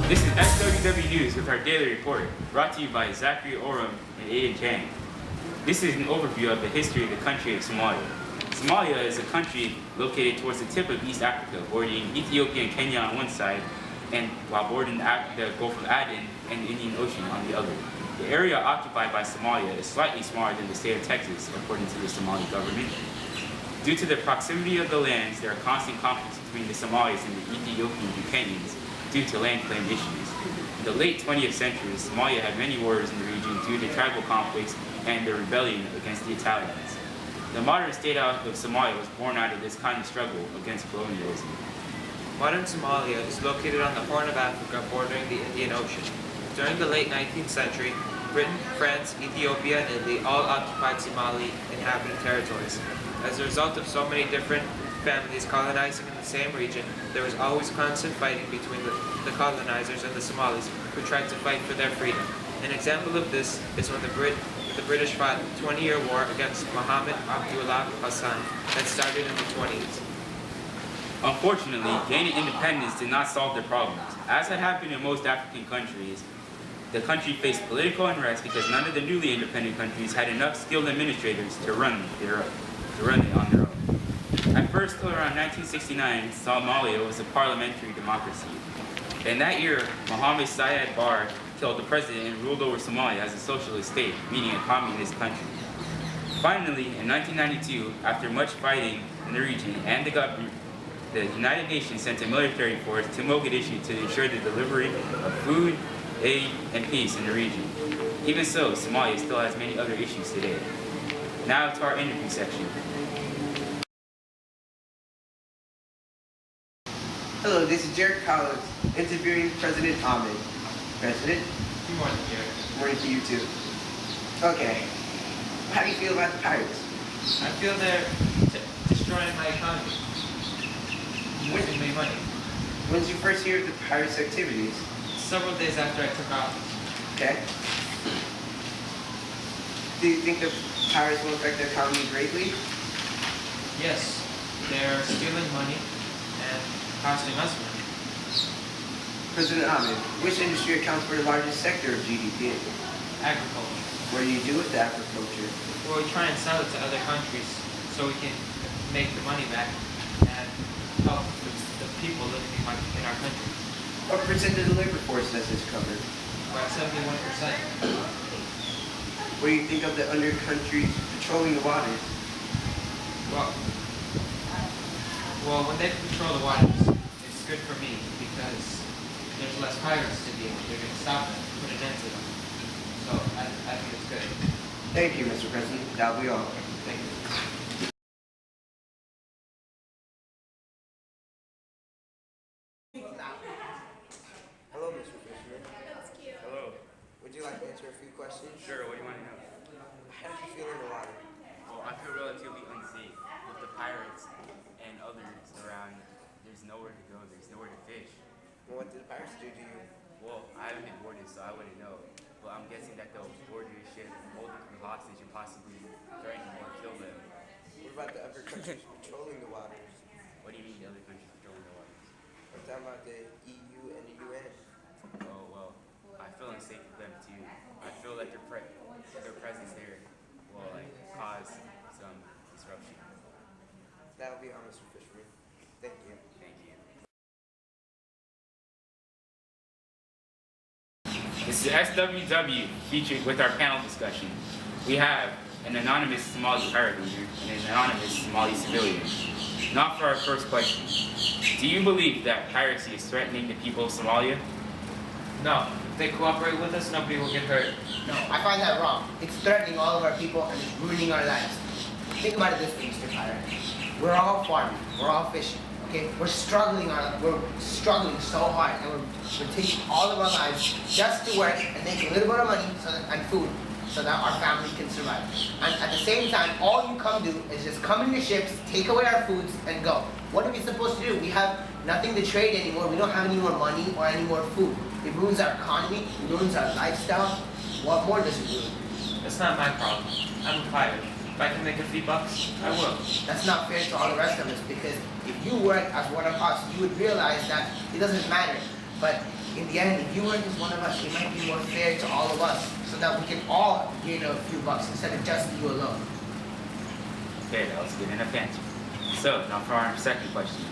This is SWW News with our daily report, brought to you by Zachary Oram and Aiden Chang. This is an overview of the history of the country of Somalia. Somalia is a country located towards the tip of East Africa, bordering Ethiopia and Kenya on one side, and while bordering the Gulf of Aden and the Indian Ocean on the other. The area occupied by Somalia is slightly smaller than the state of Texas, according to the Somali government. Due to the proximity of the lands, there are constant conflicts between the Somalis and the Ethiopians and Kenyans due to land claim issues. In the late 20th century, Somalia had many wars in the region due to tribal conflicts and the rebellion against the Italians. The modern state of Somalia was born out of this kind of struggle against colonialism. Modern Somalia is located on the Horn of Africa bordering the Indian Ocean. During the late 19th century, Britain, France, Ethiopia, and Italy all occupied Somali inhabited territories. As a result of so many different families colonizing in the same region, there was always constant fighting between the colonizers and the Somalis who tried to fight for their freedom. An example of this is when the British fought the 20-year war against Muhammad Abdullah Hassan that started in the 20s. Unfortunately, gaining independence did not solve their problems. As had happened in most African countries, the country faced political unrest because none of the newly independent countries had enough skilled administrators to run it on their own. At first, till around 1969, Somalia was a parliamentary democracy. In that year, Mohammed Syed Barre killed the president and ruled over Somalia as a socialist state, meaning a communist country. Finally, in 1992, after much fighting in the region and the government, the United Nations sent a military force to Mogadishu to ensure the delivery of food, aid, and peace in the region. Even so, Somalia still has many other issues today. Now to our interview section. Hello, this is Jared Collins, interviewing President Ahmed. President? Good morning, Jared. Good morning to you too. Okay, how do you feel about the pirates? I feel they're destroying my economy, losing me money. When did you first hear of the pirates' activities? Several days after I took office. Okay. Do you think the pirates will affect the economy greatly? Yes, they're stealing money and costing us money. President Ahmed, which industry accounts for the largest sector of GDP? Agriculture. What do you do with the agriculture? Well, we try and sell it to other countries so we can make the money back and help the people living in our country. What percent of the labor force does this cover? About 71%. What do you think of the under countries patrolling the waters? Well, when they patrol the waters, it's good for me because there's less pirates to deal with. They're going to stop them, put an end to them. So I think it's good. Thank you, Mr. President. That'll be all. Thank you. Hello, Mr. Fisher. That's cute. Hello. Would you like to answer a few questions? Sure, what do you want to know? How do you feel in the water? Well, I feel relatively unsafe with the pirates and others around. There's nowhere to go, there's nowhere to fish. And what did the pirates do to you? Well, I haven't been boarded, so I wouldn't know. But I'm guessing that they'll board your ship, hold the crew hostage, and possibly threaten or kill them. What about the other countries patrolling the waters? What do you mean the other countries patrolling the waters? I'm talking about the EU and the UN. Oh, well, I feel unsafe with them too. I feel like their presence there will cause some disruption. That'll be all, Mr. Fisher. Thank you. Thank you. This is SWW featured with our panel discussion. We have an anonymous Somali pirate leader and an anonymous Somali civilian. Now for our first question. Do you believe that piracy is threatening the people of Somalia? No, if they cooperate with us, nobody will get hurt. No, I find that wrong. It's threatening all of our people and it's ruining our lives. Think about it this way, Mr. Pirate. We're all farming, we're all fishing, okay? We're struggling so hard and we're taking all of our lives just to work and make a little bit of money and food so that our family can survive. And at the same time, all you come do is just come in the ships, take away our foods, and go. What are we supposed to do? We have nothing to trade anymore. We don't have any more money or any more food. It ruins our economy, it ruins our lifestyle. What more does it do? That's not my problem. I'm a pirate. If I can make a few bucks, I will. That's not fair to all the rest of us because if you work as one of us, you would realize that it doesn't matter. But in the end, if you work as one of us, it might be more fair to all of us, so that we can all gain a few bucks instead of just you alone. Okay, that was good enough answer. So, now for our second question.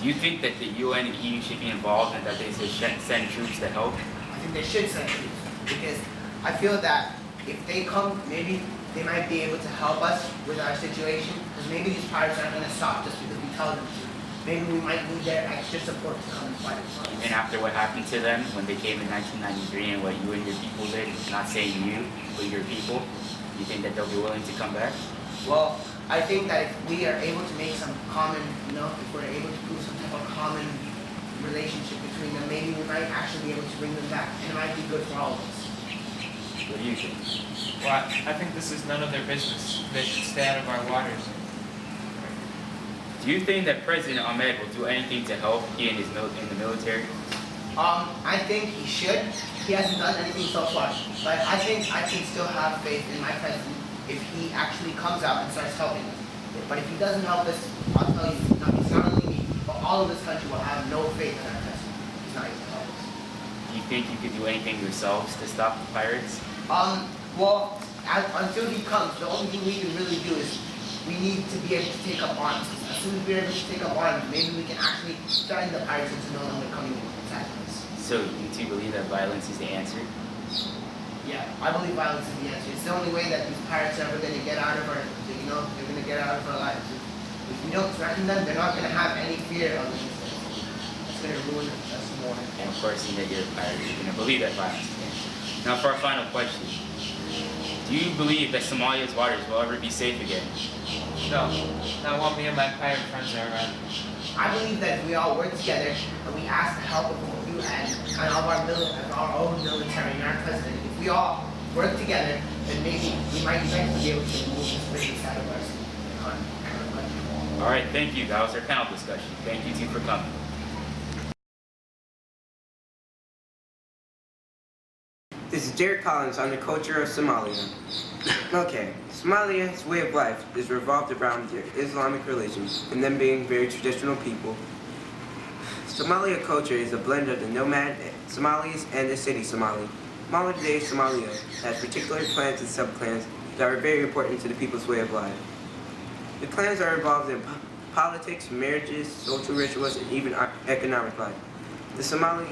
Do you think that the UN and EU should be involved and that they should send troops to help? I think they should send troops, because I feel that if they come, maybe they might be able to help us with our situation, because maybe these pirates aren't going to stop just because we tell them to. Maybe we might need their extra support to come and fight us. Even after what happened to them when they came in 1993 and what you and your people did, not saying you, but your people, you think that they'll be willing to come back? Well, I think that if we are able to make some common, if we're able to prove some type of common relationship between them, maybe we might actually be able to bring them back, and it might be good for all of us. What do you think? Well, I think this is none of their business. They should stay out of our waters. Do you think that President Ahmed will do anything to help he and in the military? I think he should. He hasn't done anything so far, but I think I can still have faith in my president if he actually comes out and starts helping us. But if he doesn't help us, I'll tell you, it's not only me, but all of this country will have no faith in our president. He's not even help us. Do you think you could do anything yourselves to stop the pirates? Well, until he comes, the only thing we can really do is we need to be able to take up arms. As soon as we're able to take up arms, maybe we can actually threaten the pirates into no longer coming and attacking us. So you two believe that violence is the answer? Yeah, I believe violence is the answer. It's the only way that these pirates are ever going to get out of our, they're going to get out of our lives. If we don't threaten them, they're not going to have any fear of us. It's going to ruin us more. And of course, you know you're a pirate, you're going to believe that violence is the answer. Now for our final question. Do you believe that Somalia's waters will ever be safe again? No, not while me and my pirate friends are around. I believe that if we all work together and we ask the help of the UN and our own military and our president, if we all work together, then maybe we might eventually be able to remove this business out of our country. All right, thank you. That was our panel discussion. Thank you two for coming. This is Jared Collins on the culture of Somalia. Okay, Somalia's way of life is revolved around their Islamic religion and them being very traditional people. Somalia culture is a blend of the nomad Somalis and the city Somali. Modern day Somalia has particular clans and subclans that are very important to the people's way of life. The clans are involved in politics, marriages, social rituals, and even economic life. The Somali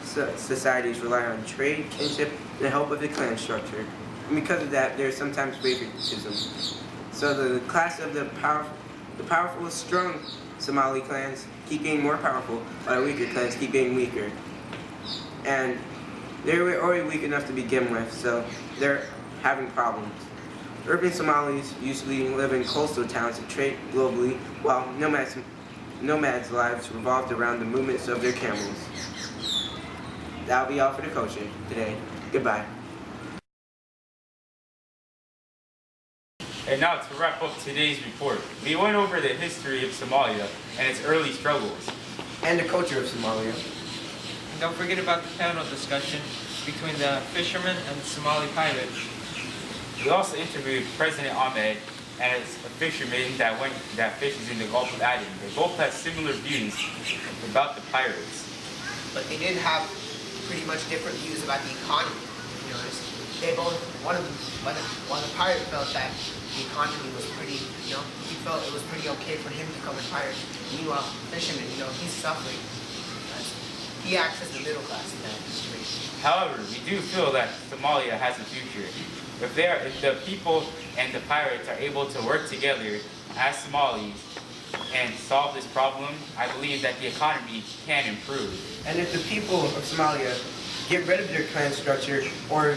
societies rely on trade, kinship, and the help of the clan structure. And because of that, there is sometimes favoritism. So the class of the powerful, strong Somali clans keep getting more powerful, while the weaker clans keep getting weaker. And they're already weak enough to begin with, so they're having problems. Urban Somalis usually live in coastal towns and trade globally, while nomads' lives revolved around the movements of their camels. That'll be all for the culture today. Goodbye. And now to wrap up today's report, we went over the history of Somalia and its early struggles. And the culture of Somalia. And don't forget about the panel discussion between the fishermen and the Somali pirates. We also interviewed President Ahmed and a fisherman that fishes in the Gulf of Aden. They both had similar views about the pirates. But they did have pretty much different views about the economy. They both, one of the pirate felt that the economy was pretty, he felt it was pretty okay for him to come and pirate. Meanwhile, fisherman, he's suffering. He acts as the middle class in that situation. However, we do feel that Somalia has a future. If the people and the pirates are able to work together as Somalis and solve this problem, I believe that the economy can improve. And if the people of Somalia get rid of their clan structure or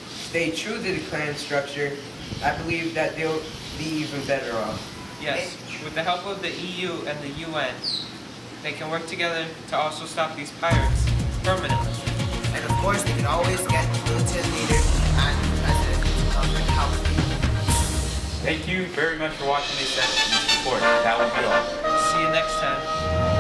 stay true to the clan structure, I believe that they'll be even better off. Yes, with the help of the EU and the UN, they can work together to also stop these pirates permanently. And of course, they can always get the military leader and the president to come and help people. Thank you very much for watching this session report. That will be all. See you next time.